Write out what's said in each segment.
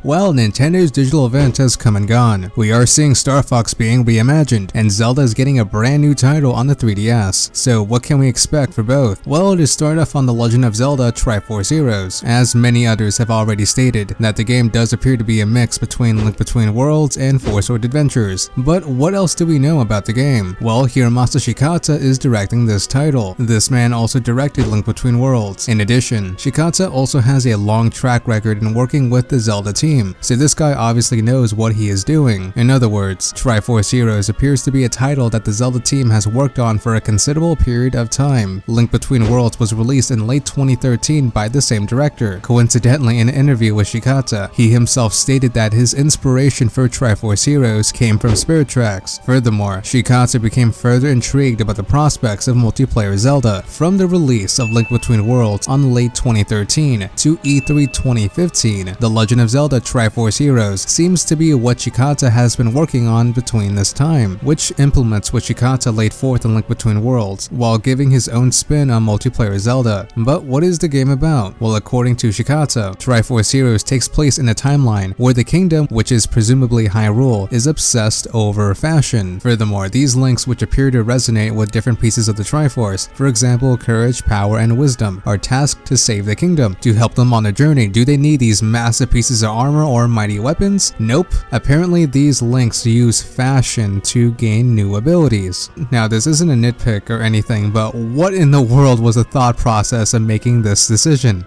Well, Nintendo's digital event has come and gone. We are seeing Star Fox being reimagined, and Zelda is getting a brand new title on the 3DS. So what can we expect for both? Well, to start off on The Legend of Zelda Triforce Heroes, as many others have already stated, that the game does appear to be a mix between Link Between Worlds and Four Sword Adventures. But what else do we know about the game? Well, Hiromasa Shikata is directing this title. This man also directed Link Between Worlds. In addition, Shikata also has a long track record in working with the Zelda team, so this guy obviously knows what he is doing. In other words, Triforce Heroes appears to be a title that the Zelda team has worked on for a considerable period of time. Link Between Worlds was released in late 2013 by the same director. Coincidentally, in an interview with Shikata, he himself stated that his inspiration for Triforce Heroes came from Spirit Tracks. Furthermore, Shikata became further intrigued about the prospects of multiplayer Zelda from the release of Link Between Worlds on late 2013 to E3 2015. The Legend of Zelda Triforce Heroes seems to be what Shikata has been working on between this time, which implements what Shikata laid forth in Link Between Worlds, while giving his own spin on multiplayer Zelda. But what is the game about? Well, according to Shikata, Triforce Heroes takes place in a timeline where the kingdom, which is presumably Hyrule, is obsessed over fashion. Furthermore, these links, which appear to resonate with different pieces of the Triforce, for example, courage, power, and wisdom, are tasked to save the kingdom. To help them on their journey, do they need these massive pieces of armor or mighty weapons? Nope. Apparently, these links use fashion to gain new abilities. Now, this isn't a nitpick or anything, but what in the world was the thought process of making this decision?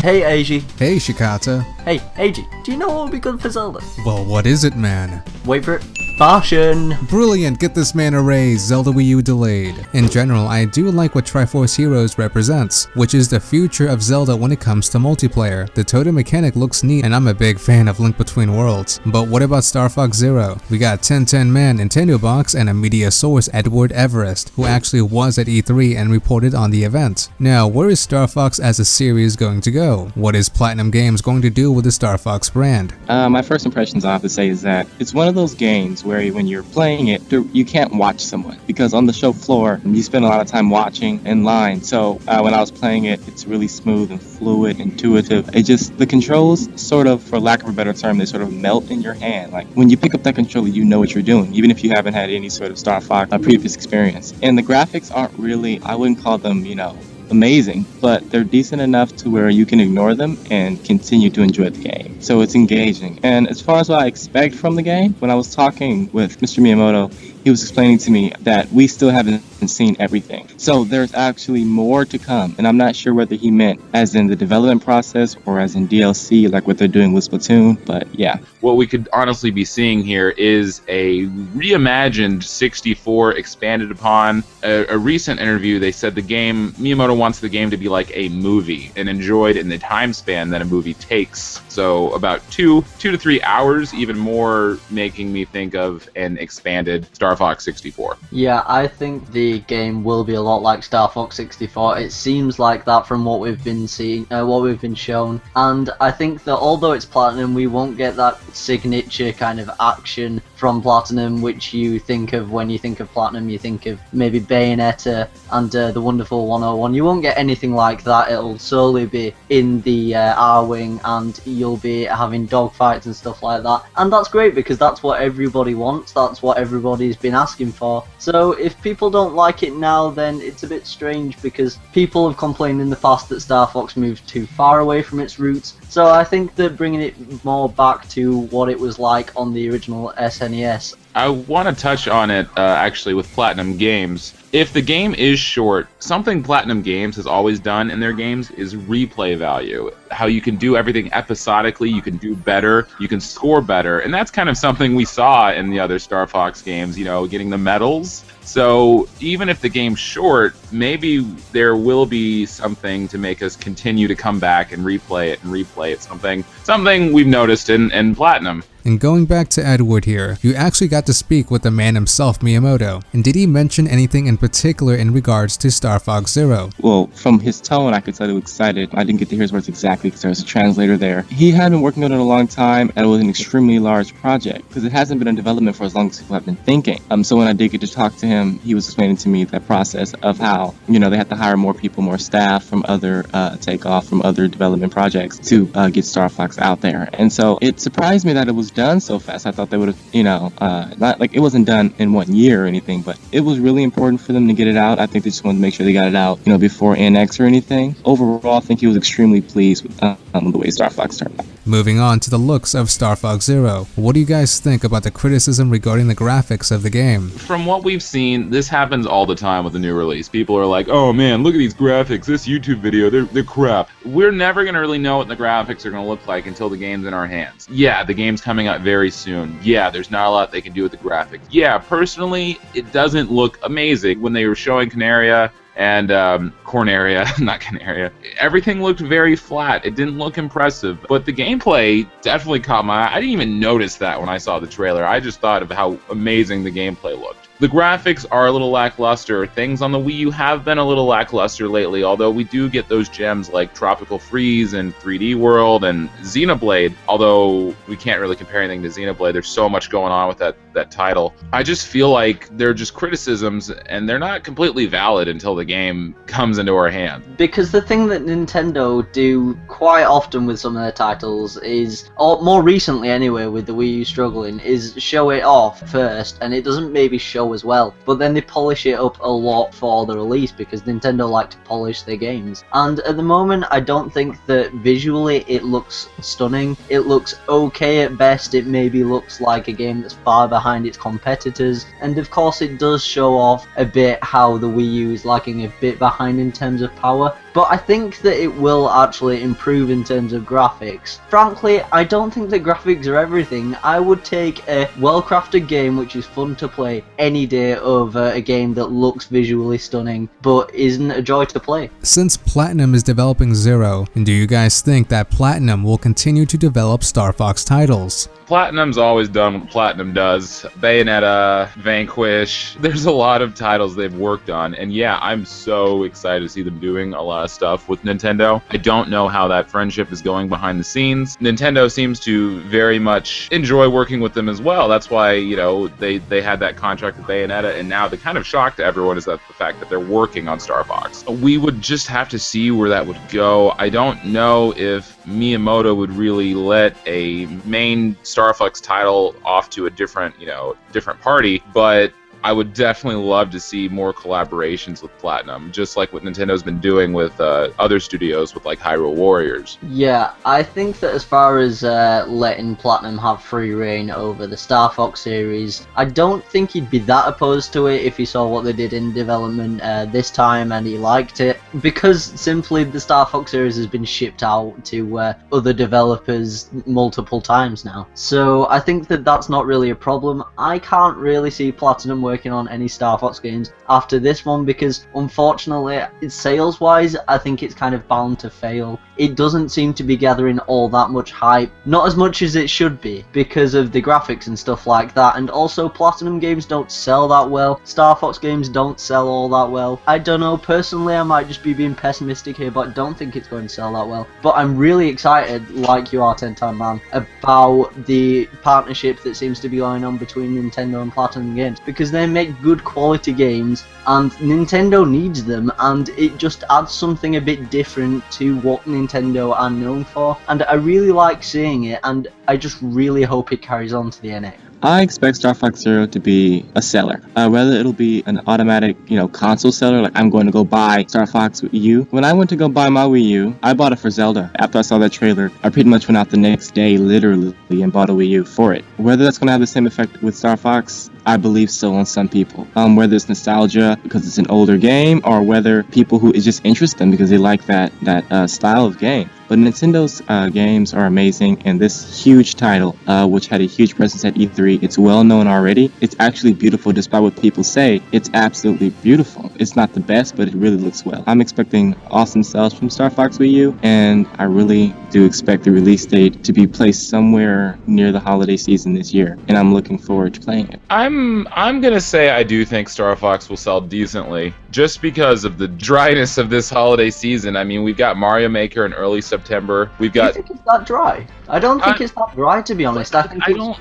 Hey, Eiji. Hey, Shikata. Hey, Eiji, do you know what would be good for Zelda? Well, what is it, man? Wait for it. Fashion! Brilliant, get this man a raise, Zelda Wii U delayed. In general, I do like what Triforce Heroes represents, which is the future of Zelda when it comes to multiplayer. The totem mechanic looks neat, and I'm a big fan of Link Between Worlds. But what about Star Fox Zero? We got 1010 Man Nintendo Box and a media source, Edward Everest, who actually was at E3 and reported on the event. Now, where is Star Fox as a series going to go? What is Platinum Games going to do with the Star Fox brand? My first impressions I have to say is that it's one of those games where when you're playing it, you can't watch someone, because on the show floor, you spend a lot of time watching in line. So when I was playing it, it's really smooth and fluid, intuitive. The controls sort of, for lack of a better term, they sort of melt in your hand. Like when you pick up that controller, you know what you're doing, even if you haven't had any sort of Star Fox previous experience. And the graphics aren't really, I wouldn't call them, amazing, but they're decent enough to where you can ignore them and continue to enjoy the game. So it's engaging. And as far as what I expect from the game, when I was talking with Mr. Miyamoto, he was explaining to me that we still haven't seen everything. So there's actually more to come. And I'm not sure whether he meant as in the development process or as in DLC, like what they're doing with Splatoon, but yeah. What we could honestly be seeing here is a reimagined 64 expanded upon. A recent interview, they said Miyamoto wants the game to be like a movie and enjoyed in the time span that a movie takes. So about 2 to 3 hours, even more, making me think of an expanded Star Fox 64. Yeah, I think the game will be a lot like Star Fox 64. It seems like that from what we've been seeing, what we've been shown. And I think that although it's Platinum, we won't get that signature kind of action from Platinum, which you think of when you think of Platinum. You think of maybe Bayonetta and the Wonderful 101. You won't get anything like that. It'll solely be in the R-Wing, and you'll be having dogfights and stuff like that. And that's great, because that's what everybody wants. That's what everybody's been asking for. So if people don't like it now, then it's a bit strange, because people have complained in the past that Star Fox moved too far away from its roots. So I think that bringing it more back to what it was like on the original SNES. I want to touch on it actually with Platinum Games. If the game is short, something Platinum Games has always done in their games is replay value. How you can do everything episodically, you can do better, you can score better, and that's kind of something we saw in the other Star Fox games, getting the medals. So even if the game's short, maybe there will be something to make us continue to come back and replay it. Something we've noticed in Platinum. And going back to Edward here, you actually got got to speak with the man himself, Miyamoto, and did he mention anything in particular in regards to Star Fox Zero? Well, from his tone, I could tell he was excited. I didn't get to hear his words exactly because there was a translator there. He had been working on it a long time, and it was an extremely large project because it hasn't been in development for as long as people have been thinking. So when I did get to talk to him, he was explaining to me that process of how, they had to hire more people, more staff from other takeoff from other development projects to get Star Fox out there. And so it surprised me that it was done so fast. I thought they would have, not like it wasn't done in 1 year or anything, but it was really important for them to get it out. I think they just wanted to make sure they got it out, before NX or anything. Overall, I think he was extremely pleased with the way Star Fox turned out. Moving on to the looks of Star Fox Zero, what do you guys think about the criticism regarding the graphics of the game? From what we've seen, this happens all the time with a new release. People are like, oh man, look at these graphics, this YouTube video, they're crap. We're never going to really know what the graphics are going to look like until the game's in our hands. Yeah, the game's coming out very soon. Yeah, there's not a lot they can do with the graphics. Yeah, personally, it doesn't look amazing. When they were showing Canaria and Corneria, not Canaria, everything looked very flat. It didn't look impressive, but the gameplay definitely caught my eye. I didn't even notice that when I saw the trailer. I just thought of how amazing the gameplay looked. The graphics are a little lackluster. Things on the Wii U have been a little lackluster lately, although we do get those gems like Tropical Freeze and 3D World and Xenoblade, although we can't really compare anything to Xenoblade. There's so much going on with that title. I just feel like they're just criticisms, and they're not completely valid until the game comes into our hands. Because the thing that Nintendo do quite often with some of their titles is, or more recently anyway with the Wii U struggling, is show it off first, and it doesn't maybe show as well, but then they polish it up a lot for the release because Nintendo like to polish their games. And at the moment, I don't think that visually it looks stunning. It looks okay at best. It maybe looks like a game that's far behind its competitors, and of course it does show off a bit how the Wii U is lagging a bit behind in terms of power, but I think that it will actually improve in terms of graphics. Frankly, I don't think the graphics are everything. I would take a well-crafted game which is fun to play any day over a game that looks visually stunning but isn't a joy to play. Since Platinum is developing Zero, do you guys think that Platinum will continue to develop Star Fox titles? Platinum's always done what Platinum does. Bayonetta, Vanquish, there's a lot of titles they've worked on, and yeah, I'm so excited to see them doing a lot of stuff with Nintendo. I don't know how that friendship is going behind the scenes. Nintendo seems to very much enjoy working with them as well. That's why, they had that contract with Bayonetta, and now the kind of shock to everyone is that the fact that they're working on Star Fox. We would just have to see where that would go. I don't know if Miyamoto would really let a main Star Fox title off to a different party, but I would definitely love to see more collaborations with Platinum, just like what Nintendo's been doing with other studios with like Hyrule Warriors. Yeah, I think that as far as letting Platinum have free reign over the Star Fox series, I don't think he'd be that opposed to it if he saw what they did in development this time and he liked it, because simply the Star Fox series has been shipped out to other developers multiple times now. So I think that that's not really a problem. I can't really see Platinum working on any Star Fox games after this one because unfortunately, sales wise, I think it's kind of bound to fail. It doesn't seem to be gathering all that much hype, not as much as it should be because of the graphics and stuff like that, and also Platinum games don't sell that well, Star Fox games don't sell all that well. I don't know, personally I might just be being pessimistic here, but I don't think it's going to sell that well. But I'm really excited, like you are 10 Time Man, about the partnership that seems to be going on between Nintendo and Platinum Games, because they make good quality games and Nintendo needs them, and it just adds something a bit different to what Nintendo are known for, and I really like seeing it, and I just really hope it carries on to the NX. I expect Star Fox Zero to be a seller. Whether it'll be an automatic, console seller, like I'm going to go buy Star Fox Wii U. When I went to go buy my Wii U, I bought it for Zelda. After I saw that trailer, I pretty much went out the next day, literally, and bought a Wii U for it. Whether that's going to have the same effect with Star Fox, I believe so on some people. Whether it's nostalgia because it's an older game, or whether people who it just interests them because they like that style of game. But Nintendo's games are amazing, and this huge title, which had a huge presence at E3, it's well known already. It's actually beautiful, despite what people say. It's absolutely beautiful. It's not the best, but it really looks well. I'm expecting awesome sales from Star Fox Wii U, and I really do expect the release date to be placed somewhere near the holiday season this year, and I'm looking forward to playing it. I'm gonna say I do think Star Fox will sell decently, just because of the dryness of this holiday season. I mean, we've got Mario Maker in early September. We've got. Do you think it's that dry? I don't think it's that dry, to be honest. I think we don't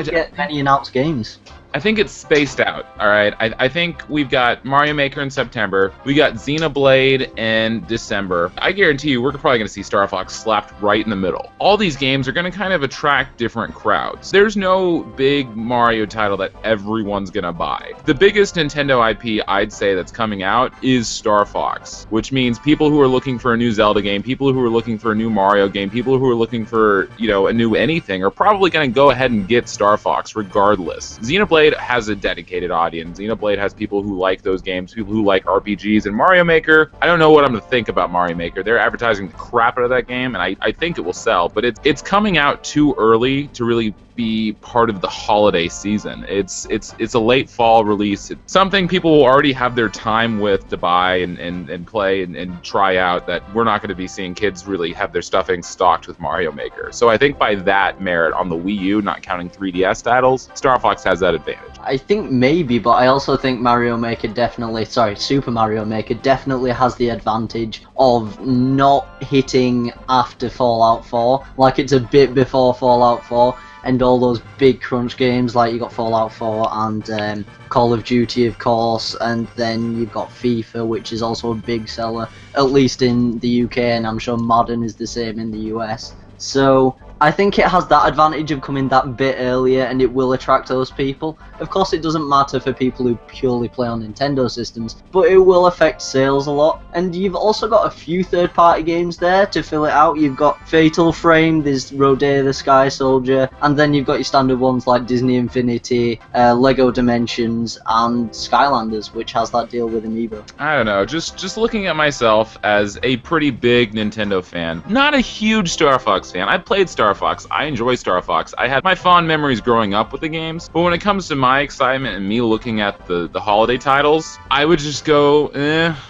get many announced games. I think it's spaced out, all right? I think we've got Mario Maker in September. We got Xenoblade in December. I guarantee you we're probably going to see Star Fox slapped right in the middle. All these games are going to kind of attract different crowds. There's no big Mario title that everyone's going to buy. The biggest Nintendo IP I'd say that's coming out is Star Fox, which means people who are looking for a new Zelda game, people who are looking for a new Mario game, people who are looking for, a new anything are probably going to go ahead and get Star Fox regardless. Xenoblade has a dedicated audience. Xenoblade has people who like those games, people who like RPGs, and Mario Maker, I don't know what I'm going to think about Mario Maker. They're advertising the crap out of that game, and I think it will sell, but it's coming out too early to really be part of the holiday season. It's a late fall release. It's something people will already have their time with to buy and play and try out, that we're not going to be seeing kids really have their stuffing stocked with Mario Maker. So I think by that merit, on the Wii U, not counting 3DS titles, Star Fox has that advantage. I think maybe, but I also think Super Mario Maker definitely has the advantage of not hitting after Fallout 4. Like, it's a bit before Fallout 4, and all those big crunch games, like you got Fallout 4 and Call of Duty, of course, and then you've got FIFA, which is also a big seller, at least in the UK, and I'm sure Madden is the same in the US. So I think it has that advantage of coming that bit earlier, and it will attract those people. Of course, it doesn't matter for people who purely play on Nintendo systems, but it will affect sales a lot. And you've also got a few third-party games there to fill it out. You've got Fatal Frame, there's Rodea the Sky Soldier, and then you've got your standard ones like Disney Infinity, Lego Dimensions, and Skylanders, which has that deal with Amiibo. I don't know, just looking at myself as a pretty big Nintendo fan, not a huge Star Fox fan. I played Star Fox. I enjoy Star Fox. I had my fond memories growing up with the games, but when it comes to my excitement and me looking at the holiday titles, I would just go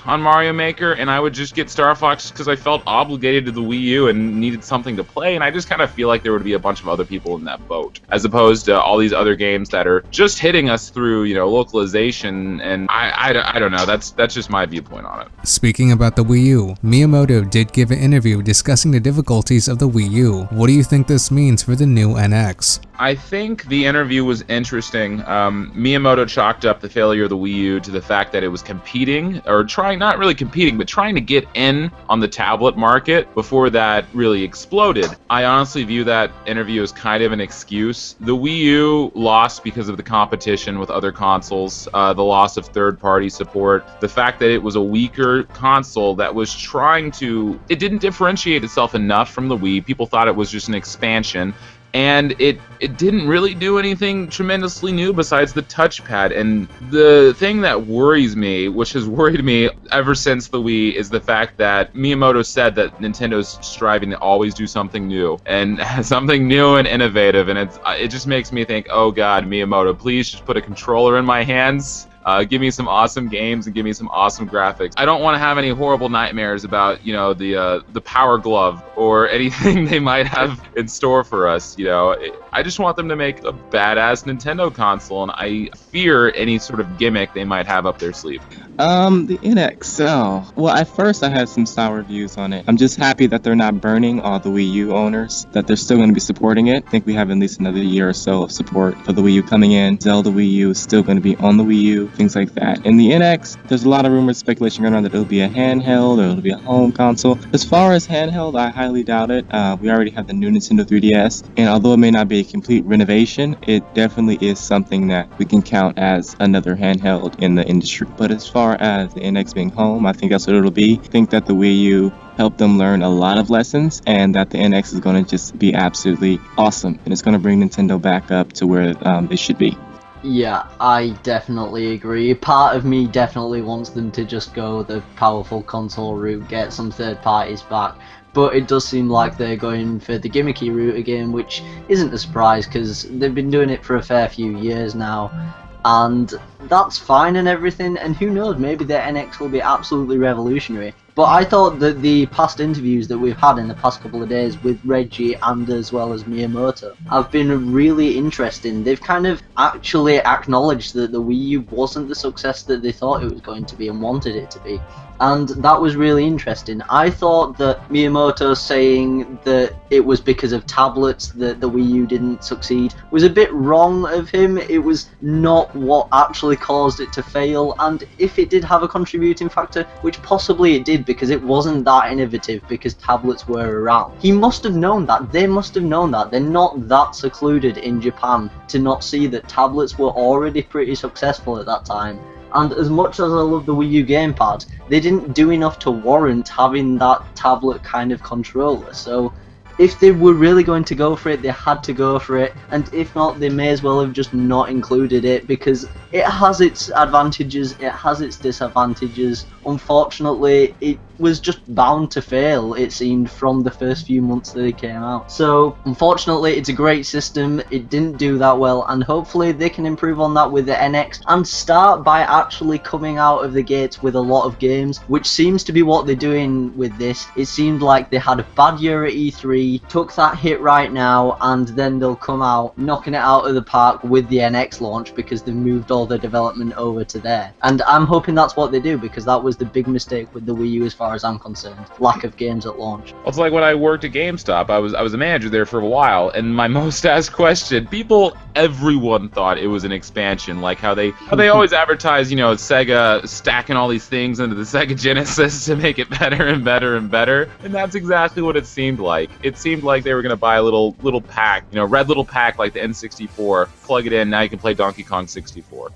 on Mario Maker, and I would just get Star Fox because I felt obligated to the Wii U and needed something to play, and I just kind of feel like there would be a bunch of other people in that boat, as opposed to all these other games that are just hitting us through, localization, and I don't know. That's just my viewpoint on it. Speaking about the Wii U, Miyamoto did give an interview discussing the difficulties of the Wii U. What do you think this means for the new NX? I think the interview was interesting. Miyamoto chalked up the failure of the Wii U to the fact that it was competing, or not really competing, but trying to get in on the tablet market before that really exploded. I honestly view that interview as kind of an excuse. The Wii U lost because of the competition with other consoles, the loss of third-party support, the fact that it was a weaker console that was it didn't differentiate itself enough from the Wii. People thought it was just an expansion. And it didn't really do anything tremendously new besides the touchpad. And the thing that worries me, which has worried me ever since the Wii, is the fact that Miyamoto said that Nintendo's striving to always do something new, and something new and innovative. And it just makes me think, oh God, Miyamoto, please just put a controller in my hands. Give me some awesome games and give me some awesome graphics. I don't want to have any horrible nightmares about, the Power Glove or anything they might have in store for us. I just want them to make a badass Nintendo console, and I fear any sort of gimmick they might have up their sleeve. The NX. Well, at first I had some sour views on it. I'm just happy that they're not burning all the Wii U owners, that they're still going to be supporting it. I think we have at least another year or so of support for the Wii U coming in. Zelda Wii U is still going to be on the Wii U, things like that. In the NX, there's a lot of rumors, speculation going on that it'll be a handheld or it'll be a home console. As far as handheld, I highly doubt it. We already have the new Nintendo 3DS, and although it may not be a complete renovation, it definitely is something that we can count as another handheld in the industry. But as far as the NX being home, I think that's what it'll be. I think that the Wii U helped them learn a lot of lessons, and that the NX is going to just be absolutely awesome, and it's going to bring Nintendo back up to where they should be. Yeah, I definitely agree. Part of me definitely wants them to just go the powerful console route, get some third parties back. But it does seem like they're going for the gimmicky route again, which isn't a surprise because they've been doing it for a fair few years now. And that's fine and everything, and who knows, maybe their NX will be absolutely revolutionary. But I thought that the past interviews that we've had in the past couple of days with Reggie and as well as Miyamoto have been really interesting. They've kind of actually acknowledged that the Wii U wasn't the success that they thought it was going to be and wanted it to be. And that was really interesting. I thought that Miyamoto saying that it was because of tablets that the Wii U didn't succeed was a bit wrong of him. It was not what actually caused it to fail, and if it did have a contributing factor, which possibly it did because it wasn't that innovative because tablets were around, he must have known that. They must have known that. They're not that secluded in Japan to not see that tablets were already pretty successful at that time. And as much as I love the Wii U gamepad, they didn't do enough to warrant having that tablet kind of controller. So if they were really going to go for it, they had to go for it, and if not, they may as well have just not included it because it has its advantages, it has its disadvantages. Unfortunately, it was just bound to fail, it seemed, from the first few months that it came out. So unfortunately, it's a great system, it didn't do that well, and hopefully they can improve on that with the NX and start by actually coming out of the gates with a lot of games, which seems to be what they're doing with this. It seemed like they had a bad year at E3, took that hit right now, and then they'll come out knocking it out of the park with the NX launch because they've moved all the development over to there. And I'm hoping that's what they do because that was the big mistake with the Wii U as far as I'm concerned. Lack of games at launch. Well, it's like when I worked at GameStop. I was a manager there for a while, and my most asked question, everyone thought it was an expansion, like how they always advertise, Sega stacking all these things into the Sega Genesis to make it better and better and better, and that's exactly what it seemed like. It seemed like they were going to buy a little pack, red little pack like the N64, plug it in, now you can play Donkey Kong 64,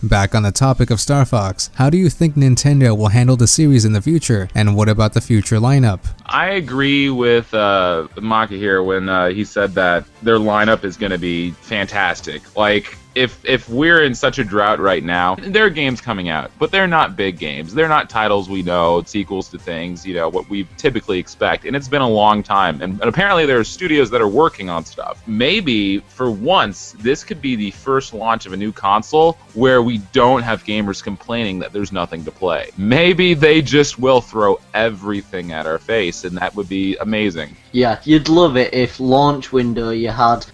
Back on the topic of Star Fox, how do you think Nintendo will handle the series in the future, and what about the future lineup? I agree with Maka here when he said that their lineup is going to be fantastic. Like, if we're in such a drought right now, there are games coming out, but they're not big games. They're not titles we know, sequels to things, what we typically expect, and it's been a long time. And apparently there are studios that are working on stuff. Maybe, for once, this could be the first launch of a new console where we don't have gamers complaining that there's nothing to play. Maybe they just will throw everything at our face, and that would be amazing. Yeah, you'd love it if launch window you had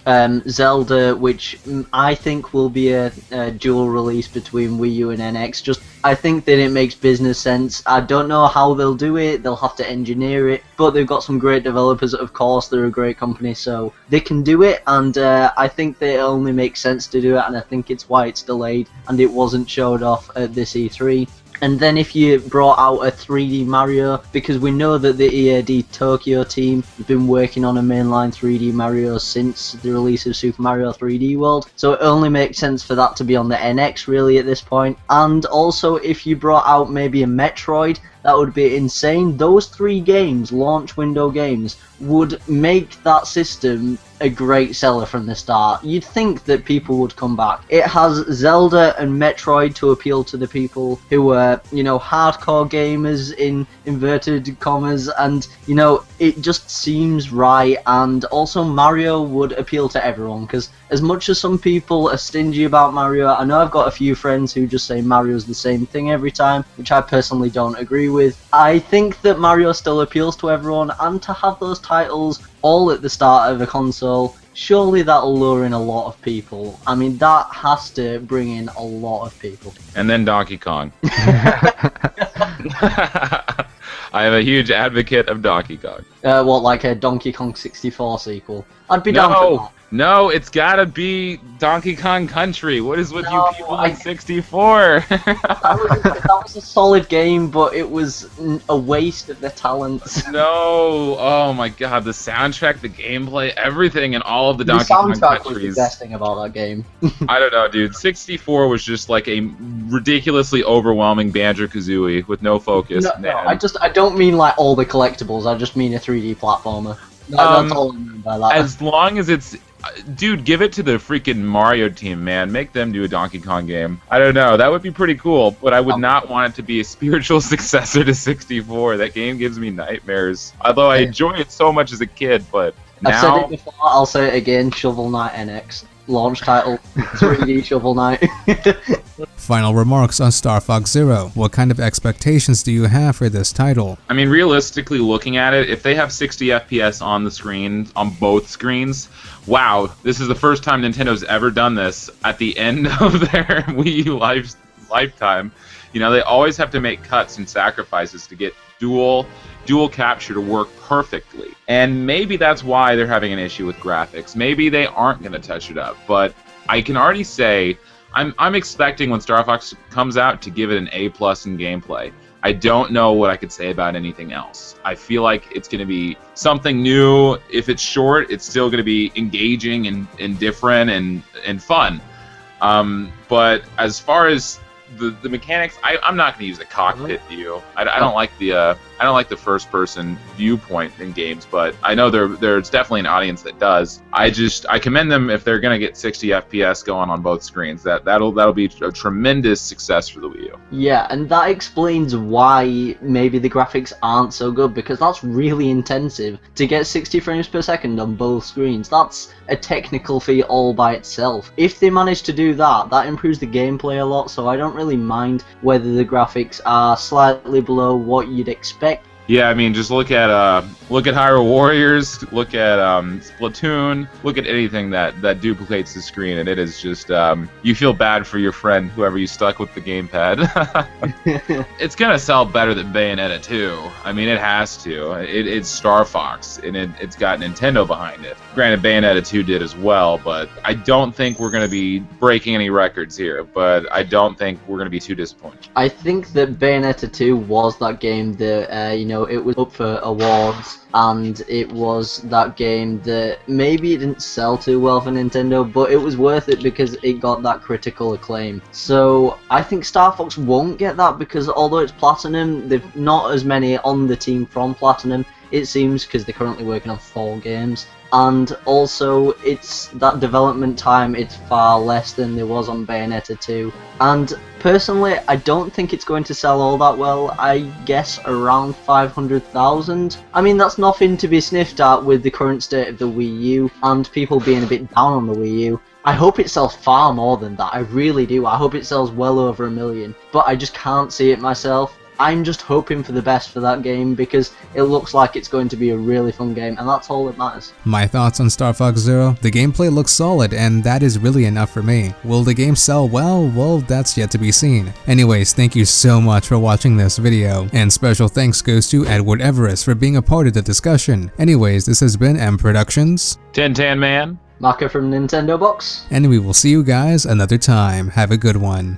Zelda, which I think will be a dual release between Wii U and NX. I think that it makes business sense. I don't know how they'll do it, they'll have to engineer it, but they've got some great developers, of course, they're a great company, so they can do it, and I think that it only makes sense to do it, and I think it's why it's delayed, and it wasn't showed off at this E3. And then if you brought out a 3D Mario, because we know that the EAD Tokyo team has been working on a mainline 3D Mario since the release of Super Mario 3D World, so it only makes sense for that to be on the NX really at this point. And also if you brought out maybe a Metroid, that would be insane. Those 3 games, launch window games, would make that system a great seller from the start. You'd think that people would come back. It has Zelda and Metroid to appeal to the people who are, hardcore gamers in inverted commas, and, it just seems right. And also Mario would appeal to everyone, because as much as some people are stingy about Mario, I know I've got a few friends who just say Mario's the same thing every time, which I personally don't agree with. I think that Mario still appeals to everyone, and to have those titles all at the start of a console, surely that'll lure in a lot of people. I mean, that has to bring in a lot of people. And then Donkey Kong. I am a huge advocate of Donkey Kong. Like a Donkey Kong 64 sequel? I'd be down for that. No, it's gotta be Donkey Kong Country. What is with you people on 64? that was a solid game, but it was a waste of the talents. No, oh my god, the soundtrack, the gameplay, everything in all of the Donkey Kong Countries. The soundtrack was the best thing about that game. I don't know, dude. 64 was just like a ridiculously overwhelming Banjo-Kazooie with no focus. No, I don't mean like all the collectibles, I just mean a 3D platformer. That's all I mean by that. As long as it's... Dude, give it to the freaking Mario team, man. Make them do a Donkey Kong game. I don't know. That would be pretty cool, but I would not want it to be a spiritual successor to 64. That game gives me nightmares. Although I enjoy it so much as a kid, but now... I've said it before, I'll say it again, Shovel Knight NX. Launch title, 3D Shovel Knight. Final remarks on Star Fox Zero. What kind of expectations do you have for this title? I mean, realistically looking at it, if they have 60 FPS on the screen, on both screens, wow, this is the first time Nintendo's ever done this at the end of their Wii U lifetime. You know, they always have to make cuts and sacrifices to get dual capture to work perfectly. And maybe that's why they're having an issue with graphics. Maybe they aren't going to touch it up, but I can already say I'm expecting when Star Fox comes out to give it an A+ in gameplay. I don't know what I could say about anything else. I feel like it's going to be something new. If it's short, it's still going to be engaging and different and fun. But as far as the mechanics, I'm not going to use the cockpit view. I don't like the first person viewpoint in games, but I know there's definitely an audience that does. I commend them if they're going to get 60 FPS going on both screens. That'll be a tremendous success for the Wii U. Yeah, and that explains why maybe the graphics aren't so good, because that's really intensive to get 60 frames per second on both screens. That's a technical feat all by itself. If they manage to do that, that improves the gameplay a lot, so I don't really mind whether the graphics are slightly below what you'd expect. Yeah, I mean, just look at Hyrule Warriors, look at Splatoon, look at anything that duplicates the screen, and it is just you feel bad for your friend, whoever you stuck with the gamepad. It's gonna sell better than Bayonetta 2. I mean, it has to. It's Star Fox, and it's got Nintendo behind it. Granted, Bayonetta 2 did as well, but I don't think we're gonna be breaking any records here. But I don't think we're gonna be too disappointed. I think that Bayonetta 2 was that game that it was up for awards, and it was that game that maybe it didn't sell too well for Nintendo, but it was worth it because it got that critical acclaim. So I think Star Fox won't get that, because although it's Platinum, they've not as many on the team from Platinum, it seems, because they're currently working on 4 games. And also, it's that development time, it's far less than there was on Bayonetta 2. And personally, I don't think it's going to sell all that well. I guess around 500,000. I mean, that's nothing to be sniffed at with the current state of the Wii U and people being a bit down on the Wii U. I hope it sells far more than that, I really do. I hope it sells well over 1 million, but I just can't see it myself. I'm just hoping for the best for that game, because it looks like it's going to be a really fun game, and that's all that matters. My thoughts on Star Fox Zero? The gameplay looks solid, and that is really enough for me. Will the game sell well? Well, that's yet to be seen. Anyways, thank you so much for watching this video, and special thanks goes to Edward Everest for being a part of the discussion. Anyways, this has been M Productions, Tin Tan Man, Maka from Nintendo Box, and we will see you guys another time. Have a good one.